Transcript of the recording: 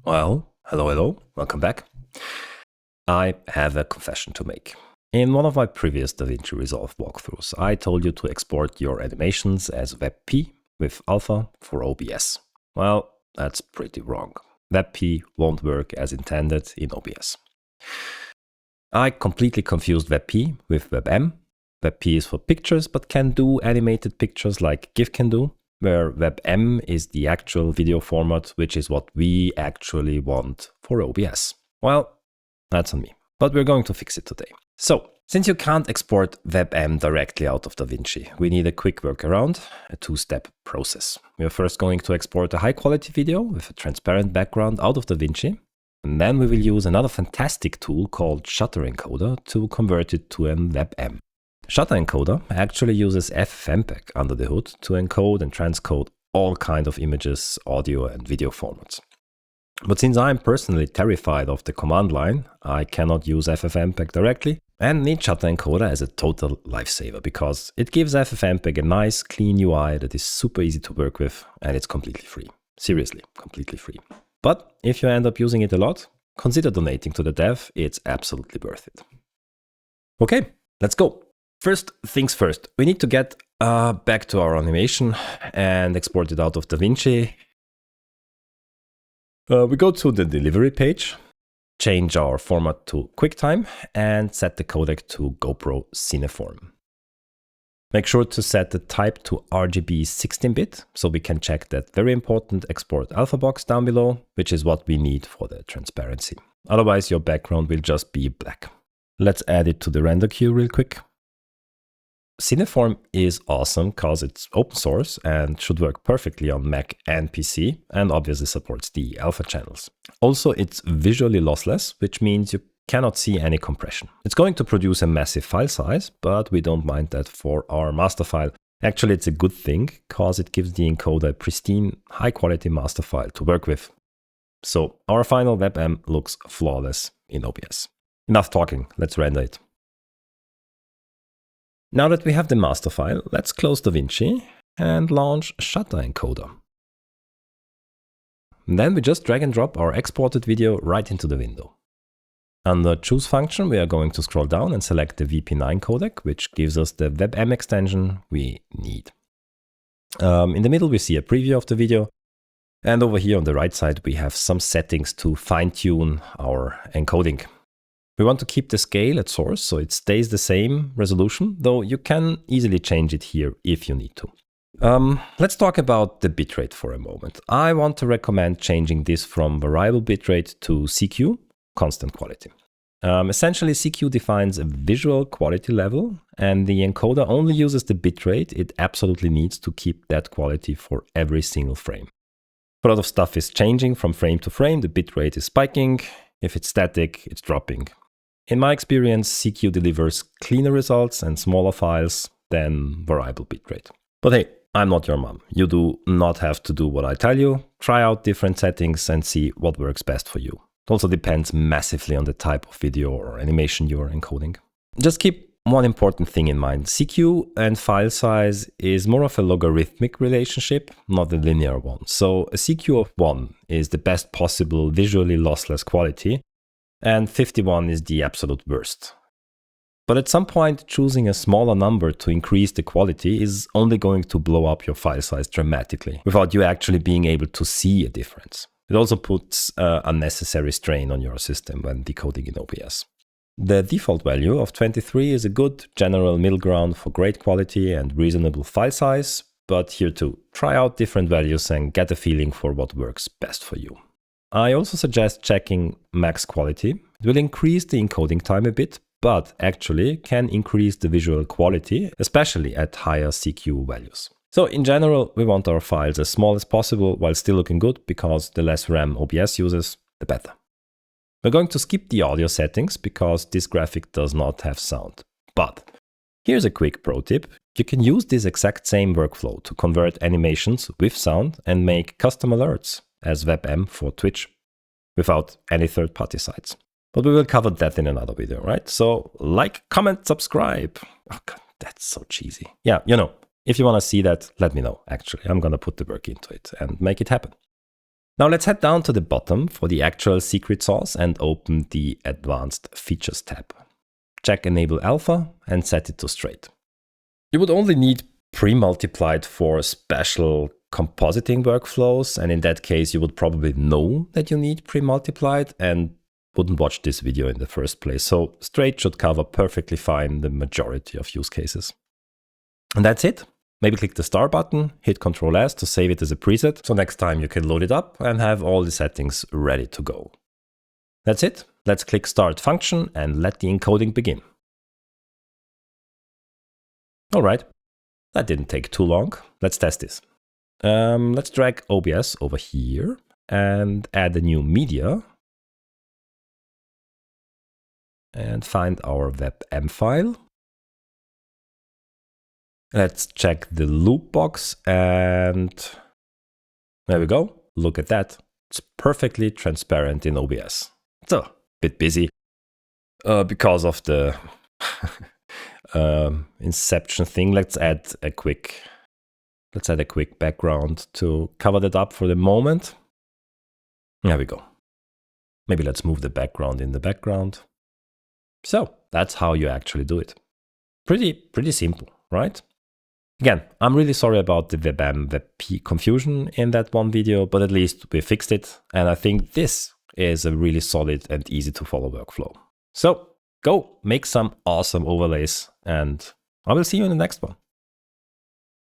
Well, hello, welcome back. I have a confession to make. In one of my previous DaVinci Resolve walkthroughs, I told you to export your animations as WebP with alpha for OBS. Well, that's pretty wrong. WebP won't work as intended in OBS. I completely confused WebP with WebM. WebP is for pictures, but can do animated pictures like GIF can do, where WebM is the actual video format, which is what we actually want for OBS. Well, that's on me, but we're going to fix it today. So, since you can't export WebM directly out of DaVinci, we need a quick workaround, a two-step process. We are first going to export a high-quality video with a transparent background out of DaVinci, and then we will use another fantastic tool called Shutter Encoder to convert it to an WebM. Shutter Encoder actually uses FFmpeg under the hood to encode and transcode all kinds of images, audio and video formats. But since I'm personally terrified of the command line, I cannot use FFmpeg directly and need Shutter Encoder as a total lifesaver because it gives FFmpeg a nice, clean UI that is super easy to work with and it's completely free. Seriously, completely free. But if you end up using it a lot, consider donating to the dev, it's absolutely worth it. Okay, let's go. First things first, we need to get back to our animation and export it out of DaVinci. We go to the delivery page, change our format to QuickTime and set the codec to GoPro CineForm. Make sure to set the type to RGB 16-bit so we can check that very important export alpha box down below, which is what we need for the transparency. Otherwise your background will just be black. Let's add it to the render queue real quick. CineForm is awesome because it's open source and should work perfectly on Mac and PC and obviously supports the alpha channels. Also, it's visually lossless, which means you cannot see any compression. It's going to produce a massive file size, but we don't mind that for our master file. Actually, it's a good thing because it gives the encoder a pristine, high-quality master file to work with. So our final WebM looks flawless in OBS. Enough talking, let's render it. Now that we have the master file, let's close DaVinci and launch Shutter Encoder. And then we just drag and drop our exported video right into the window. Under Choose function, we are going to scroll down and select the VP9 codec, which gives us the WebM extension we need. In the middle, we see a preview of the video. And over here on the right side, we have some settings to fine-tune our encoding. We want to keep the scale at source, so it stays the same resolution, though you can easily change it here if you need to. Let's talk about the bitrate for a moment. I want to recommend changing this from variable bitrate to CQ, constant quality. Essentially, CQ defines a visual quality level, and the encoder only uses the bitrate it absolutely needs to keep that quality for every single frame. A lot of stuff is changing from frame to frame, the bitrate is spiking, if it's static, it's dropping. In my experience, CQ delivers cleaner results and smaller files than variable bitrate. But hey, I'm not your mom. You do not have to do what I tell you. Try out different settings and see what works best for you. It also depends massively on the type of video or animation you are encoding. Just keep one important thing in mind. CQ and file size is more of a logarithmic relationship, not a linear one. So a CQ of 1 is the best possible visually lossless quality, and 51 is the absolute worst. But at some point, choosing a smaller number to increase the quality is only going to blow up your file size dramatically without you actually being able to see a difference. It also puts unnecessary strain on your system when decoding in OBS. The default value of 23 is a good general middle ground for great quality and reasonable file size, but here too, try out different values and get a feeling for what works best for you. I also suggest checking max quality. It will increase the encoding time a bit, but actually can increase the visual quality, especially at higher CQ values. So in general, we want our files as small as possible while still looking good, because the less RAM OBS uses, the better. We're going to skip the audio settings because this graphic does not have sound. But here's a quick pro tip. You can use this exact same workflow to convert animations with sound and make custom alerts as WebM for Twitch without any third-party sites. But we will cover that in another video, right? So like, comment, subscribe. Oh God, that's so cheesy. Yeah, you know, if you want to see that, let me know, actually. I'm going to put the work into it and make it happen. Now let's head down to the bottom for the actual secret sauce and open the Advanced Features tab. Check Enable Alpha and set it to straight. You would only need pre-multiplied for special compositing workflows, and in that case you would probably know that you need pre-multiplied and wouldn't watch this video in the first place. So straight should cover perfectly fine the majority of use cases. And that's it. Maybe click the star button, hit Ctrl S to save it as a preset, so next time you can load it up and have all the settings ready to go. That's it. Let's click Start Function and let the encoding begin. All right, that didn't take too long. Let's test this. Let's drag OBS over here and add a new media and find our WebM file. Let's check the loop box and there we go. Look at that. It's perfectly transparent in OBS. It's a bit busy because of the inception thing. Let's add a quick background to cover that up for the moment. There we go. Maybe let's move the background in the background. So that's how you actually do it. Pretty simple, right? Again, I'm really sorry about the WebM WebP confusion in that one video, but at least we fixed it. And I think this is a really solid and easy to follow workflow. So go make some awesome overlays and I will see you in the next one.